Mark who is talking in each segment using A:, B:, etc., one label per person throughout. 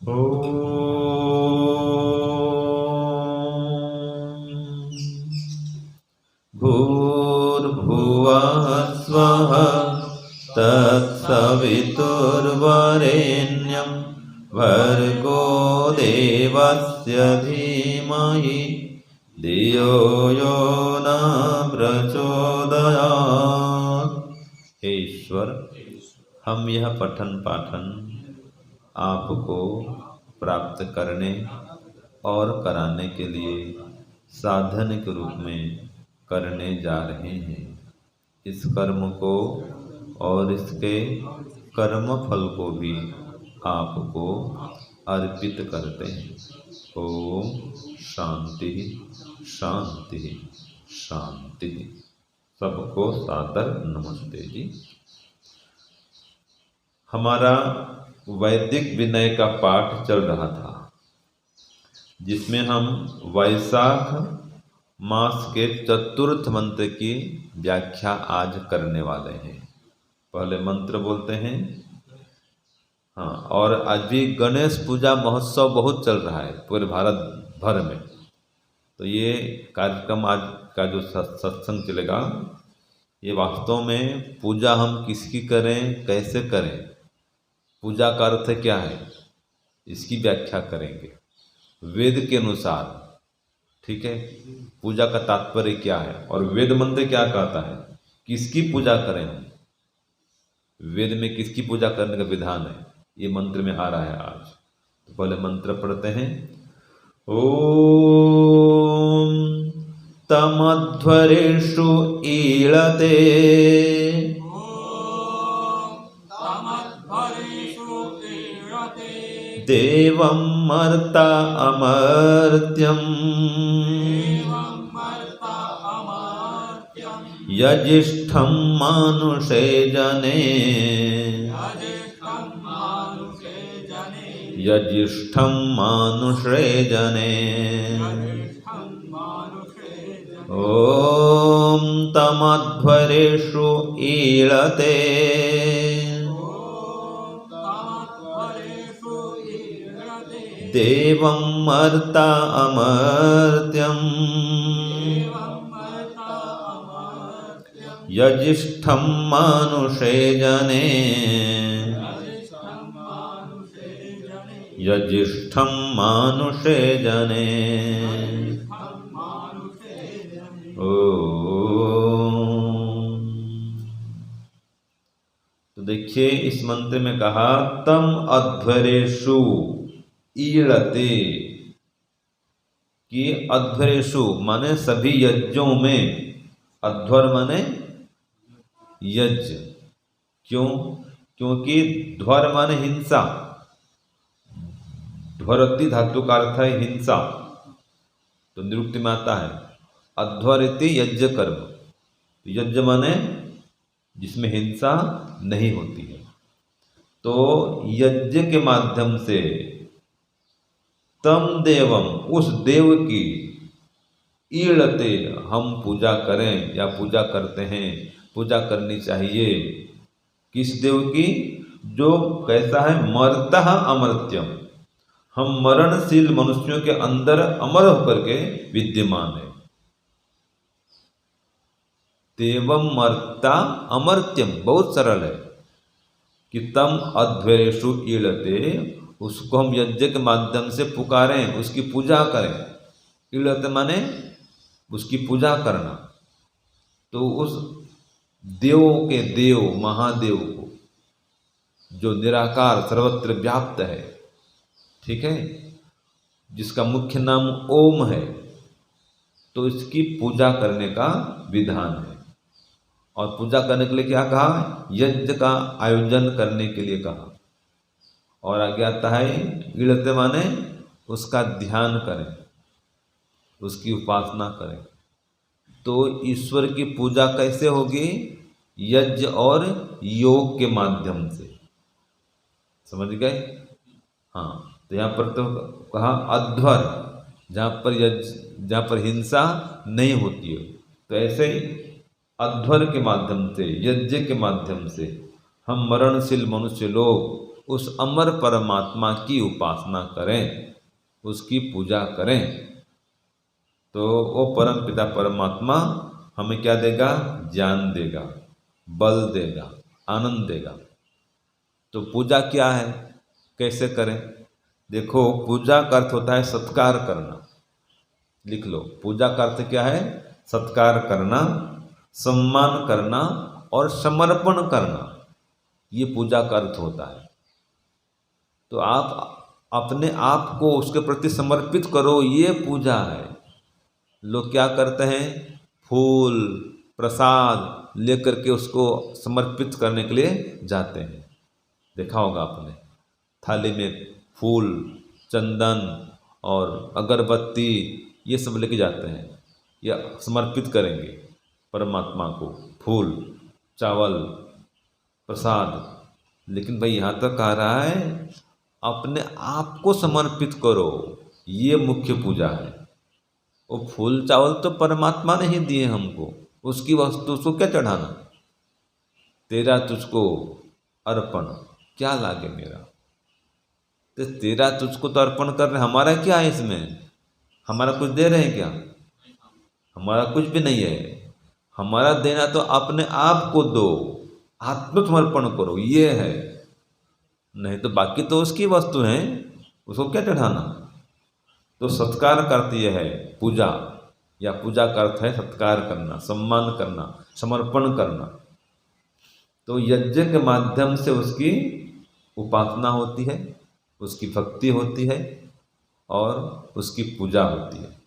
A: भूर्भुवः स्वः तत्सवितुर्वरेण्यं भर्गो देवस्य धीमहि धियो यो न प्रचोदयात्। हे ईश्वर, हम यह पठन पाठन आपको प्राप्त करने और कराने के लिए साधन के रूप में करने जा रहे हैं। इस कर्म को और इसके कर्म फल को भी आपको अर्पित करते हैं। ओम शांति शांति शांति। सबको सादर नमस्ते जी। हमारा वैदिक विनय का पाठ चल रहा था, जिसमें हम वैशाख मास के चतुर्थ मंत्र की व्याख्या आज करने वाले हैं। पहले मंत्र बोलते हैं। हाँ, और आज भी गणेश पूजा महोत्सव बहुत चल रहा है पूरे भारत भर में। तो ये कार्यक्रम आज का जो सत्संग चलेगा, ये वास्तव में पूजा हम किसकी करें, कैसे करें, पूजा का अर्थ क्या है, इसकी व्याख्या करेंगे वेद के अनुसार। ठीक है, पूजा का तात्पर्य क्या है और वेद मंत्र क्या कहता है, किसकी पूजा करें हम, वेद में किसकी पूजा करने का विधान है, ये मंत्र में आ रहा है आज। तो पहले मंत्र पढ़ते हैं। ओम तमध्वरेषु ईळते देवं मर्ता अमर्त्यं यजिष्ठं मानुषे जने यजिष्ठं मानुषे जने। ओम तमध्वरेषु ईळते देवं मर्ता अमर्त्यं यजिष्ठं मानुषे जने यजिष्ठं मानुषे जने। तो देखिए, इस मंत्र में कहा तम अध्वरेषु ईळते, कि अध्वरेषु माने सभी यज्ञों में, अध्वर माने यज्ञ। क्यों? क्योंकि ध्वर माने हिंसा, ध्वरति धातु का अर्थ है हिंसा, तो निरुक्ति में आता है अध्वरिति यज्ञ कर्म। यज्ञ माने जिसमें हिंसा नहीं होती है। तो यज्ञ के माध्यम से तम देवम, उस देव की, ईळते हम पूजा करें या पूजा करते हैं, पूजा करनी चाहिए। किस देव की? जो कैसा है, मर्तः अमर्त्यम, हम मरणशील मनुष्यों के अंदर अमर होकर के विद्यमान है। देवम मर्ता अमर्त्यम बहुत सरल है कि तम अध्वरेषु ईळते, उसको हम यज्ञ के माध्यम से पुकारें, उसकी पूजा करें। ईळते माने उसकी पूजा करना। तो उस देव के देव महादेव को, जो निराकार सर्वत्र व्याप्त है, ठीक है, जिसका मुख्य नाम ओम है, तो इसकी पूजा करने का विधान है। और पूजा करने के लिए क्या कहा? यज्ञ का आयोजन करने के लिए कहा। और आगे आता है ईळते माने उसका ध्यान करें, उसकी उपासना करें। तो ईश्वर की पूजा कैसे होगी? यज्ञ और योग के माध्यम से। समझ गए? हाँ, तो यहाँ पर तो कहा अध्वर, जहाँ पर हिंसा नहीं होती है। तो ऐसे ही अध्वर के माध्यम से, यज्ञ के माध्यम से हम मरणशील मनुष्य लोग उस अमर परमात्मा की उपासना करें, उसकी पूजा करें, तो वो परम पिता परमात्मा हमें क्या देगा? ज्ञान देगा, बल देगा, आनंद देगा। तो पूजा क्या है, कैसे करें? देखो, पूजा का अर्थ होता है सत्कार करना। लिख लो, पूजा का अर्थ क्या है? सत्कार करना, सम्मान करना और समर्पण करना, ये पूजा का अर्थ होता है। तो आप अपने आप को उसके प्रति समर्पित करो, ये पूजा है। लोग क्या करते हैं? फूल प्रसाद लेकर के उसको समर्पित करने के लिए जाते हैं। देखा होगा आपने, थाली में फूल, चंदन और अगरबत्ती ये सब लेके जाते हैं, या समर्पित करेंगे परमात्मा को, फूल, चावल, प्रसाद। लेकिन भाई यहाँ तक कह रहा है अपने आप को समर्पित करो, ये मुख्य पूजा है। वो फूल चावल तो परमात्मा ने ही दिए हमको, उसकी वस्तु उसको क्या चढ़ाना? तेरा तुझको अर्पण क्या लागे मेरा। तो तेरा तुझको तो अर्पण कर रहे, हमारा क्या है इसमें? हमारा कुछ दे रहे हैं क्या? हमारा कुछ भी नहीं है। हमारा देना तो अपने आप को दो, आत्मसमर्पण करो, ये है। नहीं तो बाकी तो उसकी वस्तु हैं, उसको क्या चढ़ाना। तो सत्कार का अर्थ यह है पूजा, या पूजा का अर्थ है सत्कार करना, सम्मान करना, समर्पण करना। तो यज्ञ के माध्यम से उसकी उपासना होती है, उसकी भक्ति होती है और उसकी पूजा होती है।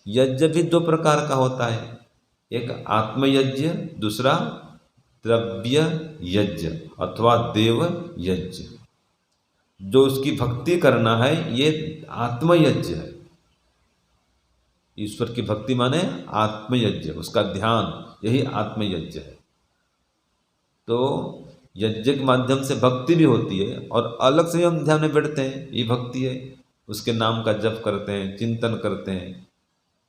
A: यज्ञ भी दो प्रकार का होता है, एक आत्मयज्ञ, दूसरा द्रव्य यज्ञ अथवा देव यज्ञ। जो उसकी भक्ति करना है ये आत्मयज्ञ है। ईश्वर की भक्ति माने आत्मयज्ञ, उसका ध्यान, यही आत्मयज्ञ है। तो यज्ञ के माध्यम से भक्ति भी होती है और अलग से हम ध्यान में बैठते हैं, ये भक्ति है। उसके नाम का जप करते हैं, चिंतन करते हैं।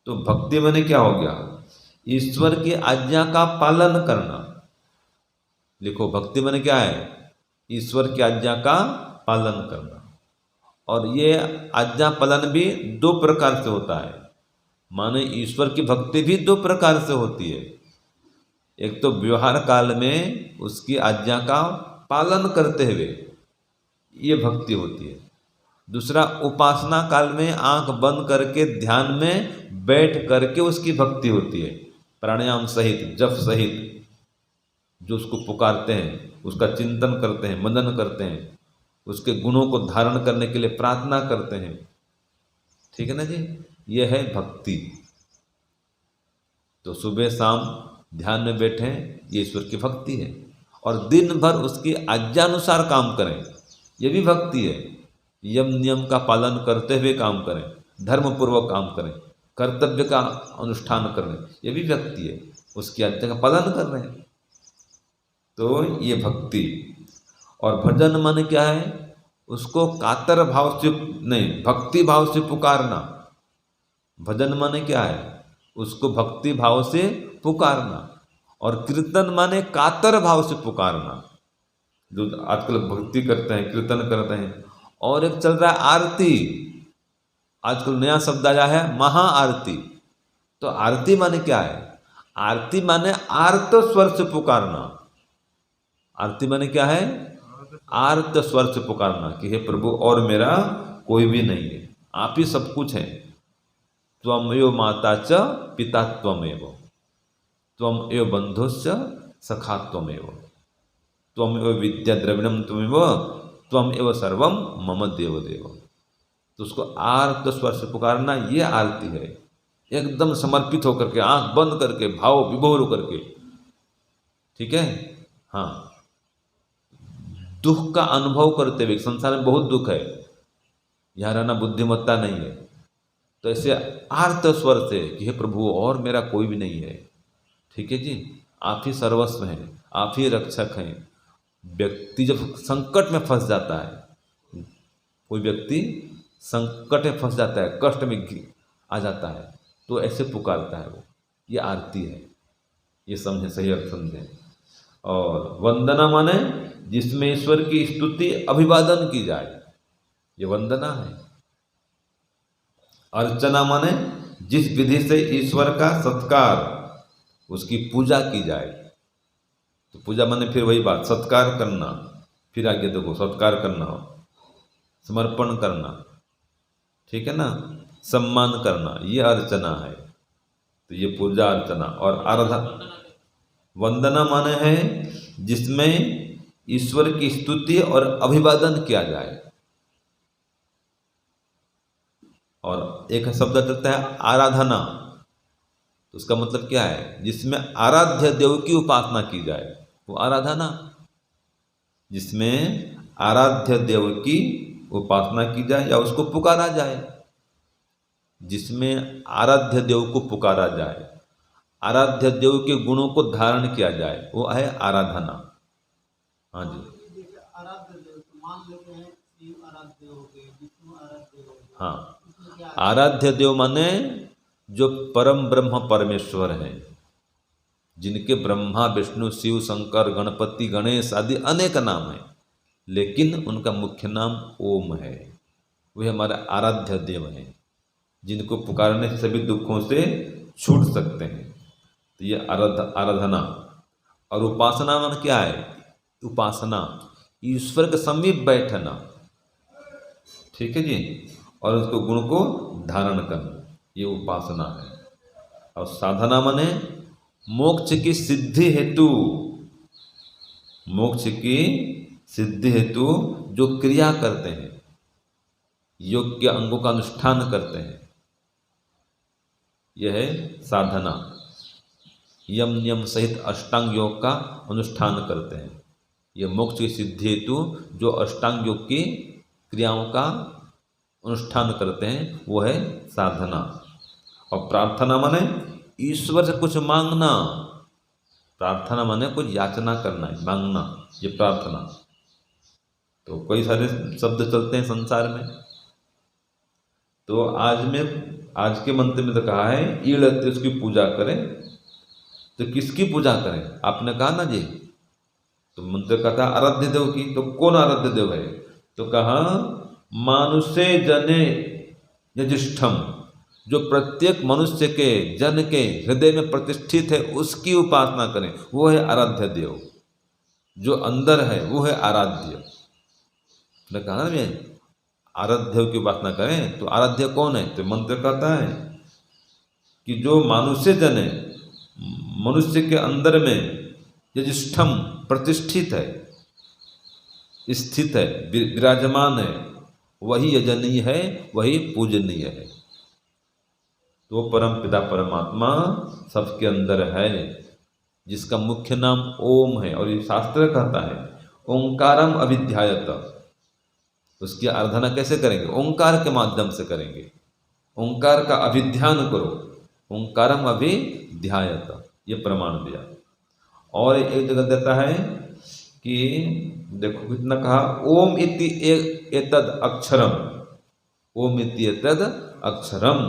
A: तो भक्ति माने क्या हो गया? ईश्वर की आज्ञा का पालन करना। लिखो, भक्ति माने क्या है? ईश्वर की आज्ञा का पालन करना। और ये आज्ञा पालन भी दो प्रकार से होता है। माने ईश्वर की भक्ति भी दो प्रकार से होती है। एक तो व्यवहार काल में उसकी आज्ञा का पालन करते हुए ये भक्ति होती है। दूसरा, उपासना काल में आंख बंद करके ध्यान में बैठ करके उसकी भक्ति होती है, प्राणायाम सहित, जप सहित। जो उसको पुकारते हैं, उसका चिंतन करते हैं, मनन करते हैं, उसके गुणों को धारण करने के लिए प्रार्थना करते हैं। ठीक है ना जी? ये है भक्ति। तो सुबह शाम ध्यान में बैठे, ये ईश्वर की भक्ति है। और दिन भर उसकी आज्ञानुसार काम करें, ये भी भक्ति है। यम नियम का पालन करते हुए काम करें, धर्मपूर्वक काम करें, कर्तव्य का अनुष्ठान करें, ये भी भक्ति है। उसकी आज्ञा का पालन कर रहे हैं, तो ये भक्ति। और भजन माने क्या है? उसको कातर भाव से नहीं, भक्ति भाव से पुकारना। भजन माने क्या है? उसको भक्ति भाव से पुकारना। और कीर्तन माने कातर भाव से पुकारना। जो आजकल भक्ति करते हैं, कीर्तन करते हैं। और एक चल रहा है आरती। आजकल नया शब्द आया है महा आरती। तो आरती माने क्या है? आरती माने आर्त स्वर से पुकारना। आरती माने क्या है? आर्त स्वर से पुकारना कि हे प्रभु, और मेरा कोई भी नहीं है, आप ही सब कुछ हैं। त्वमेव माता च पिता त्वमेव, त्वमेव बंधुश्च सखा त्वमेव, त्वमेव विद्या द्रविणम त्वमेव, त्वमेव सर्वम मम देव देव। तो उसको आर्त स्वर से पुकारना, ये आरती है। एकदम समर्पित होकर के, आंख बंद करके, भाव विभोर होकर के। ठीक है? हाँ, दुख का अनुभव करते हुए, संसार में बहुत दुख है, यहाँ रहना बुद्धिमत्ता नहीं है। तो ऐसे आर्त स्वर से कि हे प्रभु, और मेरा कोई भी नहीं है। ठीक है जी? आप ही सर्वस्व हैं, आप ही रक्षक हैं। व्यक्ति जब संकट में फंस जाता है, कोई व्यक्ति संकट में फंस जाता है, कष्ट में आ जाता है, तो ऐसे पुकारता है वो। ये आरती है, ये समझे, सही अर्थ समझें। और वंदना माने जिसमें ईश्वर की स्तुति अभिवादन की जाए, ये वंदना है। अर्चना माने जिस विधि से ईश्वर का सत्कार, उसकी पूजा की जाए। तो पूजा माने फिर वही बात, सत्कार करना, फिर आगे देखो सत्कार करना, समर्पण करना, ठीक है ना, सम्मान करना, ये अर्चना है। तो ये पूजा अर्चना। और आराधना, वंदना माने है जिसमें ईश्वर की स्तुति और अभिवादन किया जाए। और एक शब्द चलता है आराधना, तो उसका मतलब क्या है, जिसमें आराध्य देव की उपासना की जाए, वो आराधना। जिसमें आराध्य देव की उपासना की जाए या उसको पुकारा जाए, जिसमें आराध्य देव को पुकारा जाए, आराध्य देव के गुणों को धारण किया जाए, वो है आराधना। हाँ जी,
B: आराध्य देव तो मान लेते हैं शिव आराध्य हो गए, विष्णु आराध्य हो गए।
A: हाँ, आराध्य देव माने जो परम ब्रह्म परमेश्वर हैं, जिनके ब्रह्मा विष्णु शिव शंकर गणपति गणेश आदि अनेक नाम हैं, लेकिन उनका मुख्य नाम ओम है। वे हमारे आराध्य देव हैं, जिनको पुकारने से सभी दुखों से छूट सकते हैं। तो ये आराधना। और उपासना मन क्या है, उपासना ईश्वर के समीप बैठना, ठीक है जी, और उसको गुण को धारण करना, ये उपासना है। और साधना माने मोक्ष की सिद्धि हेतु, मोक्ष की सिद्धि हेतु जो क्रिया करते हैं, योग्य अंगों का अनुष्ठान करते हैं, यह है साधना। यम नियम सहित अष्टांग योग का अनुष्ठान करते हैं, यह मोक्ष की सिद्धि हेतु जो अष्टांग योग की क्रियाओं का अनुष्ठान करते हैं, वो है साधना। और प्रार्थना माने ईश्वर से कुछ मांगना, प्रार्थना माने कुछ याचना करना, मांगना, ये प्रार्थना। तो कई सारे शब्द चलते हैं संसार में। तो आज के मंत्र में तो कहा है ईड़ते उसकी पूजा करें। तो किसकी पूजा करें, आपने कहा ना जी, तो मंत्र का था आराध्य देव की। तो कौन आराध्य देव है, तो कहा मानुषे जने यजिष्ठम, जो प्रत्येक मनुष्य के जन के हृदय में प्रतिष्ठित है, उसकी उपासना करें, वो है आराध्य देव। जो अंदर है वो है आराध्य। ने कहा ना आराध्य की उपासना करें, तो आराध्य कौन है, तो मंत्र कहता है कि जो मानुष्य जन है, मनुष्य के अंदर में यजिष्ठम प्रतिष्ठित है, स्थित है, विराजमान है, वही यजनीय है, वही पूजनीय है। तो परम पिता परमात्मा सबके अंदर है, जिसका मुख्य नाम ओम है। और ये शास्त्र कहता है ओंकारम अभिध्यायत, उसकी आराधना कैसे करेंगे, ओंकार के माध्यम से करेंगे। ओंकार का अभिध्यान करो, ओंकारम अभिध्यायत, ये प्रमाण दिया। और एक जगह देता है कि देखो कितना कहा, ओम इति एतद अक्षरम, ओम इति एतद अक्षरम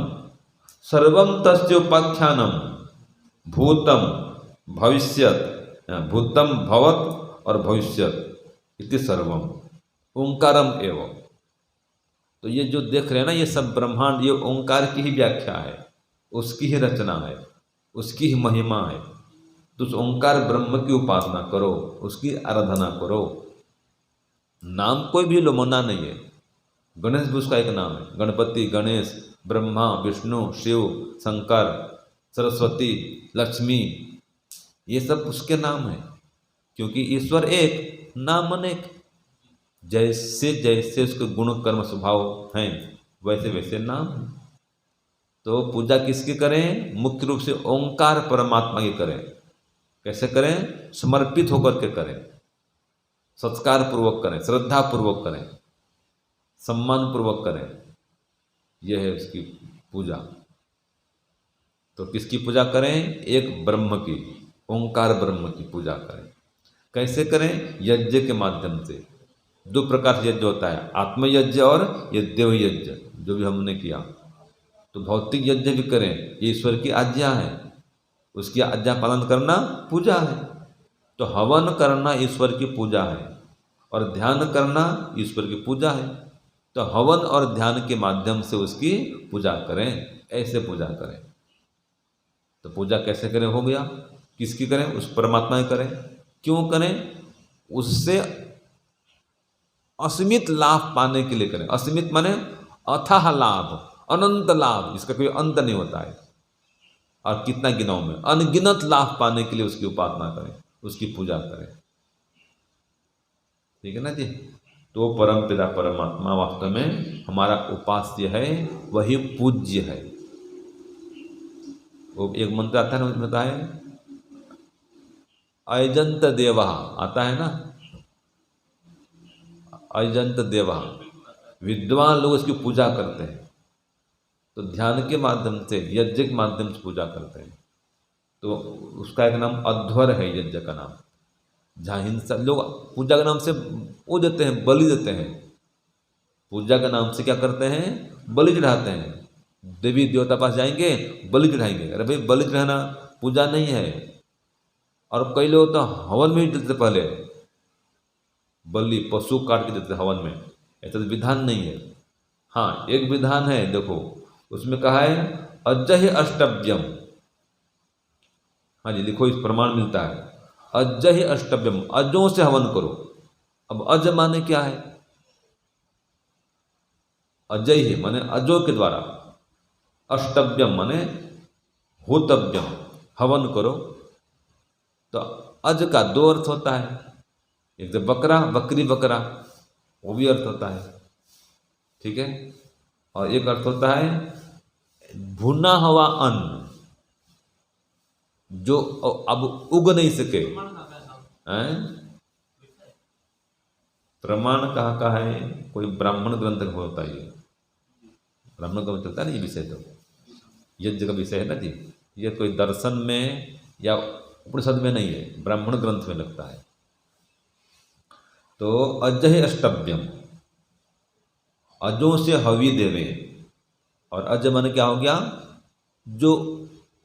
A: सर्वम तस्य उपाख्यानम भूतम भविष्यत, भूतम भवत और भविष्यत इति सर्वम ओंकारम एवं। तो ये जो देख रहे हैं ना, ये सब ब्रह्मांड, ये ओंकार की ही व्याख्या है, उसकी ही रचना है, उसकी ही महिमा है। तो उस ओंकार ब्रह्म की उपासना करो, उसकी आराधना करो। नाम कोई भी लो, मना नहीं है। गणेश भी उसका एक नाम है, गणपति, गणेश, ब्रह्मा, विष्णु, शिव, शंकर, सरस्वती, लक्ष्मी, ये सब उसके नाम है, क्योंकि ईश्वर एक, नाम अनेक। जैसे जैसे उसके गुण कर्म स्वभाव हैं, वैसे वैसे नाम है। तो पूजा किसकी करें, मुख्य रूप से ओंकार परमात्मा की करें। कैसे करें, समर्पित होकर के करें, सत्कार पूर्वक करें, श्रद्धा पूर्वक करें, सम्मान पूर्वक करें, यह है उसकी पूजा। तो किसकी पूजा करें, एक ब्रह्म की, ओंकार ब्रह्म की पूजा करें। कैसे करें, यज्ञ के माध्यम से। दो प्रकार से यज्ञ होता है, आत्मयज्ञ और ये देव यज्ञ, जो भी हमने किया। तो भौतिक यज्ञ भी करें, ये ईश्वर की आज्ञा है, उसकी आज्ञा पालन करना पूजा है। तो हवन करना ईश्वर की पूजा है। और ध्यान करना ईश्वर की पूजा है। तो हवन और ध्यान के माध्यम से उसकी पूजा करें, ऐसे पूजा करें। तो पूजा कैसे करें हो गया, किसकी करें, उस परमात्मा की करें। क्यों करें, उससे असीमित लाभ पाने के लिए करें। असीमित माने अथाह लाभ, अनंत लाभ, इसका कोई अंत नहीं होता है। और कितना गिनाओ में, अनगिनत लाभ पाने के लिए उसकी उपासना करें, उसकी पूजा करें। ठीक है ना जी। तो परम पिता परमात्मा वास्तव में हमारा उपास्य है, वही पूज्य है। वो एक मंत्र आता है ना, उसमें है अजंत देवा, आता है ना, अजंत देवा। विद्वान लोग उसकी पूजा करते हैं, तो ध्यान के माध्यम से, यज्ञ के माध्यम से पूजा करते हैं। तो उसका एक नाम अध्वर है, यज्ञ का नाम। जहाँ हिंसा, लोग पूजा के नाम से वो देते हैं, बलि देते हैं। पूजा के नाम से क्या करते हैं, बलि चढ़ाते हैं। देवी देवता पास जाएंगे, बलि चढ़ाएंगे। अरे भाई, बलि चढ़ाना पूजा नहीं है। और कई लोग तो हवन में ही देते, पहले बलि पशु काट के देते हवन में। ऐसा तो विधान नहीं है। हाँ, एक विधान है, देखो उसमें कहा है अजहि अष्टभ्यम। हाँ जी, लिखो, इस प्रमाण मिलता है। अजहि अष्टभ्यम, अजों से हवन करो। अब अज माने क्या है, अजय ही माने अजों के द्वारा, अष्टभ्यम माने होतव्यम, हवन करो। तो अज का दो अर्थ होता है, एक तो बकरा, बकरी, बकरा, वो भी अर्थ होता है। ठीक है। और एक अर्थ होता है भुना हुआ अन्न, जो अब उग नहीं सके। प्रमाण कहाँ का है, कोई ब्राह्मण ग्रंथ में होता है। ब्राह्मण ग्रंथ चलता है ना ये विषय, तो यज्ञ का विषय है ना जी। ये कोई दर्शन में या उपनिषद में नहीं है, ब्राह्मण ग्रंथ में लगता है। तो अजहि अष्टभ्यम, अजों से हवि देवे। और अज मन क्या हो गया, जो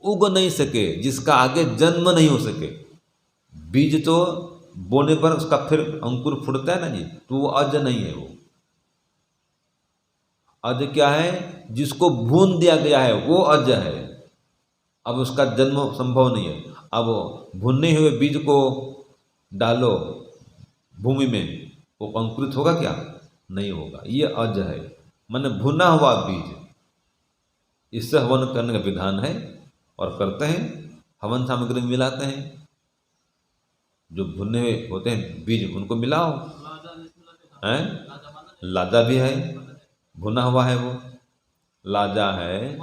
A: उग नहीं सके, जिसका आगे जन्म नहीं हो सके। बीज तो बोने पर उसका फिर अंकुर फूटता है ना जी, तो वो अज नहीं है। वो अज क्या है, जिसको भून दिया गया है वो अज है। अब उसका जन्म संभव नहीं है। अब भुने हुए बीज को डालो भूमि में, वो अंकुरित होगा क्या, नहीं होगा। ये अज है, माने भुना हुआ बीज। इससे हवन करने का विधान है, और करते हैं। हवन सामग्री में मिलाते हैं, जो भुने हुए होते हैं बीज, उनको मिलाओ। हैं, लाजा भी है, भुना हुआ है वो, लाजा है,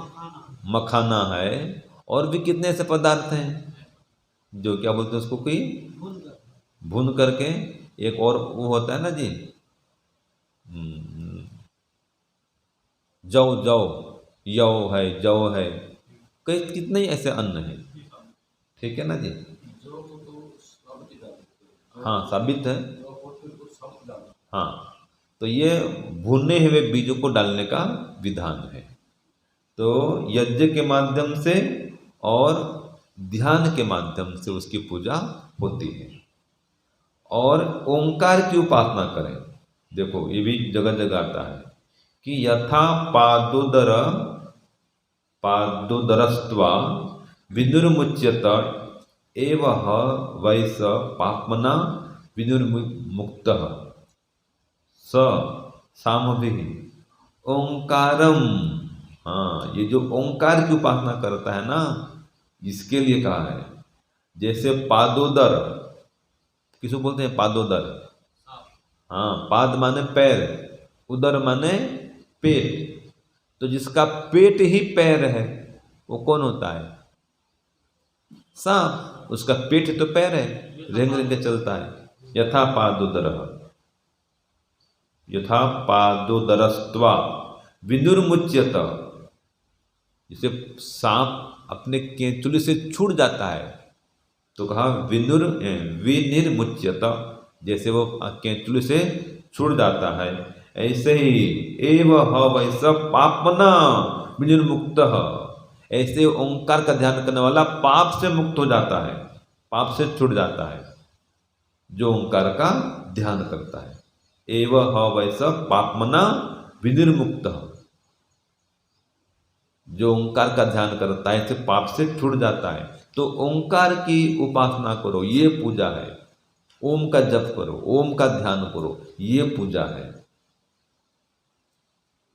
A: मखाना है, और भी कितने ऐसे पदार्थ हैं जो क्या बोलते हैं उसको, कोई भून करके। एक और वो होता है ना जी, जौ, जौ, यौ है, जौ है, कई कितने ही ऐसे अन्न हैं। ठीक है ना जी। हाँ, साबित है। हाँ, तो ये भुने हुए बीजों को डालने का विधान है। तो यज्ञ के माध्यम से और ध्यान के माध्यम से उसकी पूजा होती है। और ओंकार की उपासना करें। देखो, ये भी जगह जगह आता है कि यथा पादोदर पादोदरस्त्वा विनुर्मुच्यत एव वैस पाप्मना विनुर्मुक्तः स सामभिः ओंकारम। हाँ, ये जो ओंकार की उपासना करता है ना, इसके लिए कहा है। जैसे पादोदर, किसको बोलते हैं पादोदर? हाँ, पाद माने पैर, उदर माने पेट। तो जिसका पेट ही पैर है वो कौन होता है? सांप। उसका पेट तो पैर है, रेंग रेंग के चलता है। यथा पादोदर, यथा पादोदरस्त्वा विनुर्मुच्यत। जिसे सांप अपने केंचुली से छूट जाता है, तो कहा विनिर्मुच्यत, जैसे वो केंचुली से छूट जाता है, ऐसे ही एव वैस पापना विनिर्मुक्तः, ऐसे ओंकार का ध्यान करने वाला पाप से मुक्त हो जाता है, पाप से छूट जाता है, जो ओंकार का ध्यान करता है। एव ह वैस पापमना विनिर्मुक्त। जो ओंकार का ध्यान करता है इससे पाप से छूट जाता है। तो ओंकार की उपासना करो, ये पूजा है। ओम का जप करो, ओम का ध्यान करो, ये पूजा है।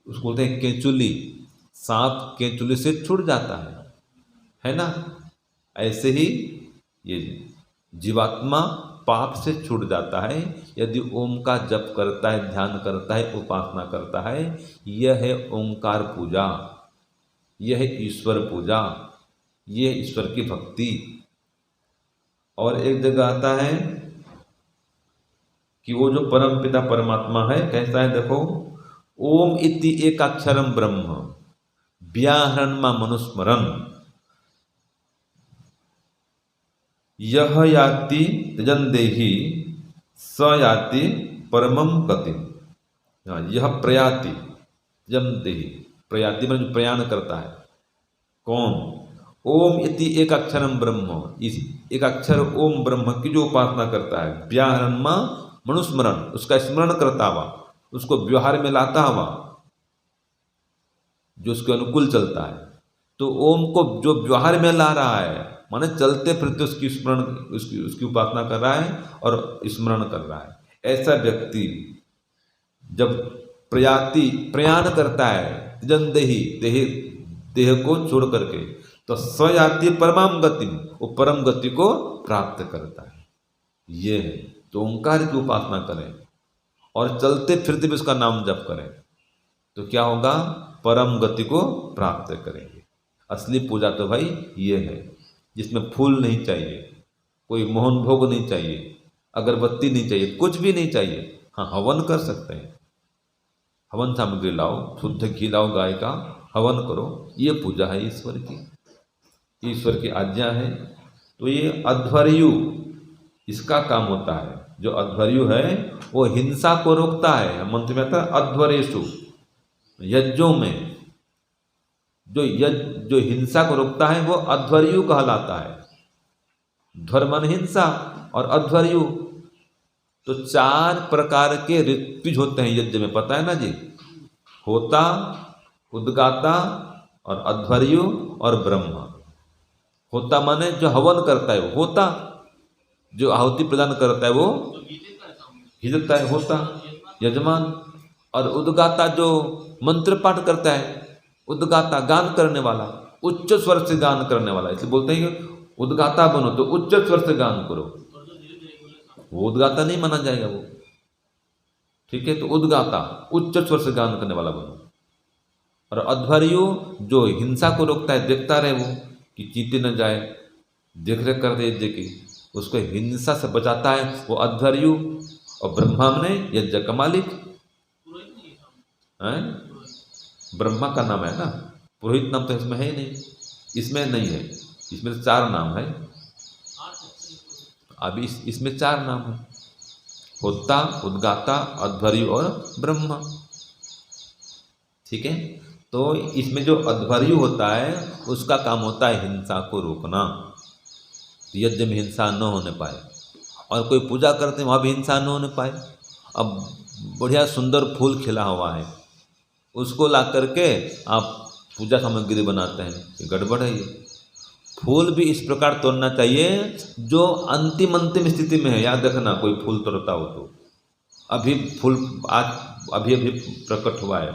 A: उसको बोलते हैं केंचुली, सांप केंचुली से छूट जाता है ना। ऐसे ही ये जीवात्मा पाप से छूट जाता है यदि ओम का जप करता है, ध्यान करता है, उपासना करता है। यह है ओंकार पूजा, यह है ईश्वर पूजा, यह है ईश्वर की भक्ति। और एक जगह आता है कि वो जो परम पिता परमात्मा है कैसा है, देखो, ओम इति एकाक्षरम ब्रह्म व्याहरण मा मनुस्मरण यह याति त्यजन देहि स याति परमम गतिम। यह प्रयाति त्यजन देहि, प्रयाति में जो प्रयाण करता है कौन, ओम इति एक अक्षरम ब्रह्म, इस एक अक्षर ओम ब्रह्म की जो उपासना करता है, व्याहरण मा मनुस्मरण, उसका स्मरण करता हुआ, उसको व्यवहार में लाता हुआ, जो उसके अनुकूल चलता है। तो ओम को जो व्यवहार में ला रहा है माने चलते फिरते उसकी स्मरण, उसकी उपासना कर रहा है और स्मरण कर रहा है, ऐसा व्यक्ति जब प्रयाण करता है जन देह को छोड़ करके, तो स्वयाति परमाम गति, वो परम गति को प्राप्त करता है। ये है तो ओंकार की उपासना करें और चलते फिरते भी उसका नाम जप करें तो क्या होगा, परम गति को प्राप्त करेंगे। असली पूजा तो भाई ये है जिसमें फूल नहीं चाहिए, कोई मोहन भोग नहीं चाहिए, अगरबत्ती नहीं चाहिए, कुछ भी नहीं चाहिए। हाँ, हवन कर सकते हैं, हवन सामग्री लाओ, शुद्ध घी लाओ, गाय का हवन करो, ये पूजा है ईश्वर की, ईश्वर की आज्ञा है। तो ये अध्वर्यु इसका काम होता है। जो अध्वर्यु है वो हिंसा को रोकता है। मंत्र में आता है अध्वरेषु, यज्ञों में जो हिंसा को रोकता है वो अध्वर्यु कहलाता है। ध्वर्मन हिंसा और अध्वर्यु, तो 4 प्रकार के ऋत्विज होते हैं यज्ञ में, पता है ना जी, होता, उद्गाता और अध्वर्यु और ब्रह्मा। होता माने जो हवन करता है वो होता, जो आहुति प्रदान करता है वो हिजता है होता, यजमान। और उद्गाता जो मंत्र पाठ करता है, उद्गाता गान करने वाला, उच्च स्वर से गान करने वाला, इसलिए बोलते हैं कि उद्गाता बनो तो उच्च स्वर से गान करो। वो उद्गाता नहीं माना जाएगा वो, ठीक है। तो उद्गाता उच्च स्वर से गान करने वाला बनो। और अध्वर्यु जो हिंसा को रोकता है, देखता रहे वो कि चीते न जाए, देख रेख कर दे यज्ञ की, उसको हिंसा से बचाता है वो अध्वर्यु। और ब्रह्मा ने यज्ञ का मालिक है, ब्रह्मा का नाम है ना, पुरोहित नाम तो इसमें है ही नहीं, इसमें नहीं है, इसमें 4 नाम है। अभी इसमें 4 नाम है, होता, उद्गाता, अध्वर्यु और ब्रह्मा, ठीक है। तो इसमें जो अध्वर्यु होता है उसका काम होता है हिंसा को रोकना, यज्ञ में हिंसा न होने पाए। और कोई पूजा करते हैं वहाँ भी हिंसा न होने पाए। अब बढ़िया सुंदर फूल खिला हुआ है, उसको ला करके आप पूजा सामग्री बनाते हैं, ये गड़बड़ है। ये फूल भी इस प्रकार तोड़ना चाहिए जो अंतिम स्थिति में है। याद रखना, कोई फूल तोड़ता हो तो अभी फूल आज अभी प्रकट हुआ है,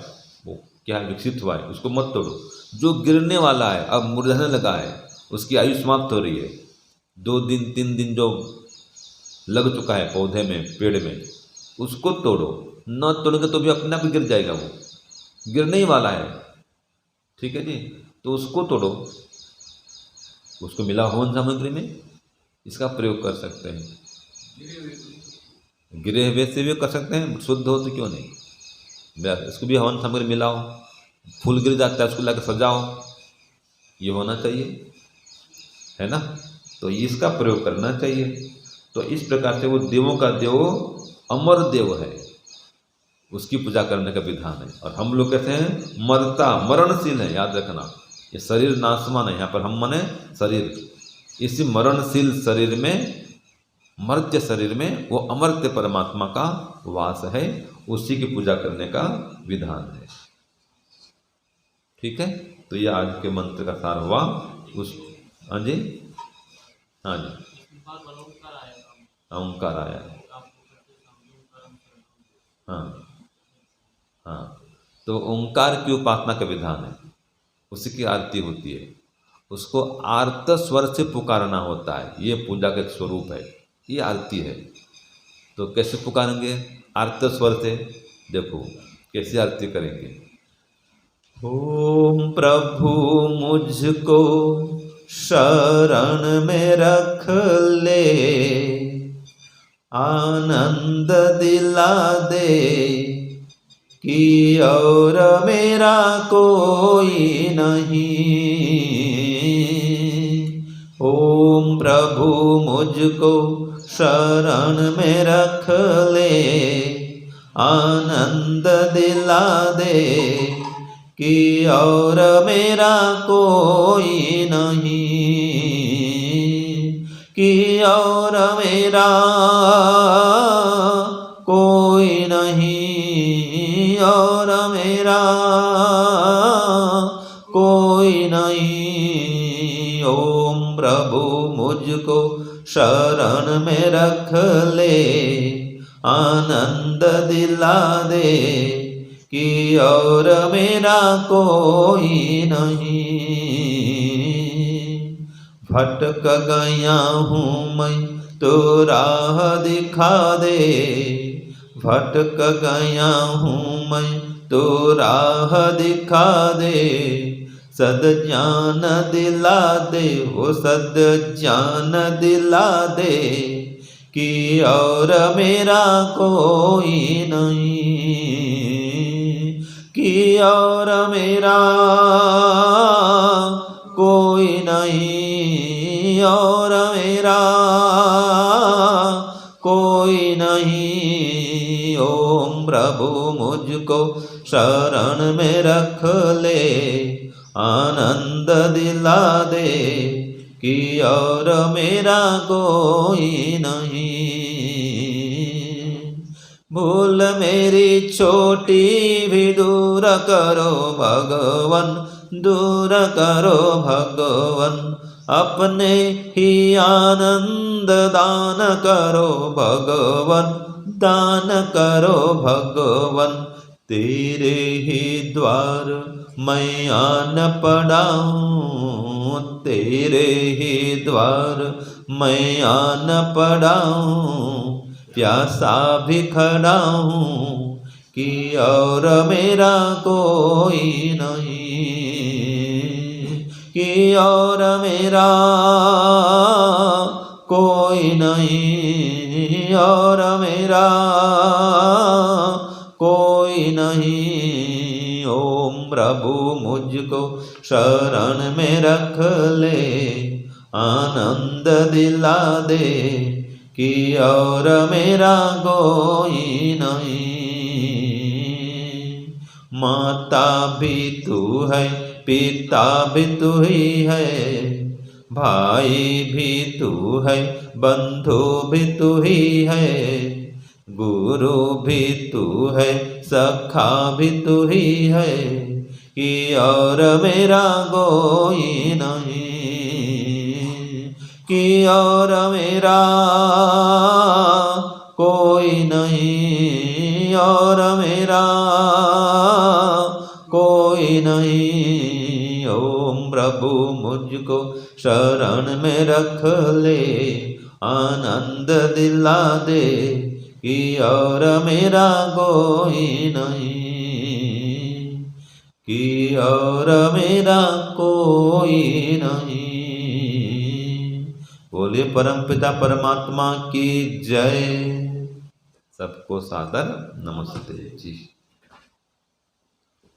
A: वो क्या विकसित हुआ है, उसको मत तोड़ो। जो गिरने वाला है, अब मुरझाने लगा है, उसकी आयु समाप्त हो रही है, 2 दिन 3 दिन जो लग चुका है पौधे में, पेड़ में, उसको तोड़ो। न तोड़ोगे तो भी अपने आप गिर जाएगा, वो गिरने ही वाला है, ठीक है जी। तो उसको तोड़ो, उसको मिला हवन सामग्री में इसका प्रयोग कर सकते हैं। गिरे हुए से भी कर सकते हैं, शुद्ध हो तो क्यों नहीं, इसको भी हवन सामग्री मिलाओ। फूल गिर जाता है उसको लाकर सजाओ, ये होना चाहिए, है ना। तो इसका प्रयोग करना चाहिए। तो इस प्रकार से वो देवों का देव अमर देव है, उसकी पूजा करने का विधान है। और हम लोग कहते हैं मरता, मरणशील है, याद रखना, ये शरीर नाशवान है, यहाँ पर हम माने शरीर, इसी मरणशील शरीर में मर्त्य शरीर में वो अमर्त्य परमात्मा का वास है, उसी की पूजा करने का विधान है। ठीक है, तो यह आज के मंत्र का सार हुआ। उस हाँ जी, हाँ जी, ओंकार आया है। हाँ हाँ, तो ओंकार की उपासना का विधान है, उसी की आरती होती है। उसको आर्त स्वर से पुकारना होता है, ये पूजा का एक स्वरूप है, ये आरती है। तो कैसे पुकारेंगे? आर्त स्वर से। देखो कैसे आरती करेंगे। ओम प्रभु मुझको शरण में रख ले, आनंद दिला दे कि और मेरा कोई नहीं। ओम प्रभु मुझको शरण में रख ले, आनंद दिला दे कि और मेरा कोई नहीं, कि और मेरा कोई नहीं, और मेरा कोई नहीं। ओम प्रभु मुझको शरण में रख ले, आनंद दिला दे कि और मेरा कोई नहीं। भटक गया हूँ मैं तो राह दिखा दे, भटक गया हूँ मैं तो राह दिखा दे, सद ज्ञान दिला दे, वो सद ज्ञान दिला दे कि और मेरा कोई नहीं, कि और मेरा कोई नहीं, और मेरा कोई नहीं। ओम प्रभु मुझको शरण में रख ले, आनंद दिला दे कि और मेरा कोई नहीं। भूल मेरी छोटी भी दूर करो भगवन, दूर करो भगवन, अपने ही आनंद दान करो भगवन, दान करो भगवन। तेरे ही द्वार मैं आन पड़ा हूँ, तेरे ही द्वार मैं आन पड़ा हूँ, प्यासा भी खड़ा हूँ कि और मेरा कोई नहीं, कि और मेरा कोई नहीं, और मेरा कोई नहीं। ओम प्रभु मुझको शरण में रख ले, आनंद दिला दे कि और मेरा कोई नहीं। माता भी तू है, पिता भी तू ही है, भाई भी तू है, बंधु भी तू ही है, गुरु भी तू है, सखा भी तू ही है, कि और मेरा कोई नहीं, कि और मेरा कोई नहीं, और मेरा कोई नहीं। ओम प्रभु मुझको शरण में रख ले, आनंद दिला दे कि और मेरा कोई नहीं, कि और मेरा कोई नहीं। बोले परमपिता परमात्मा की जय। सबको सादर नमस्ते जी।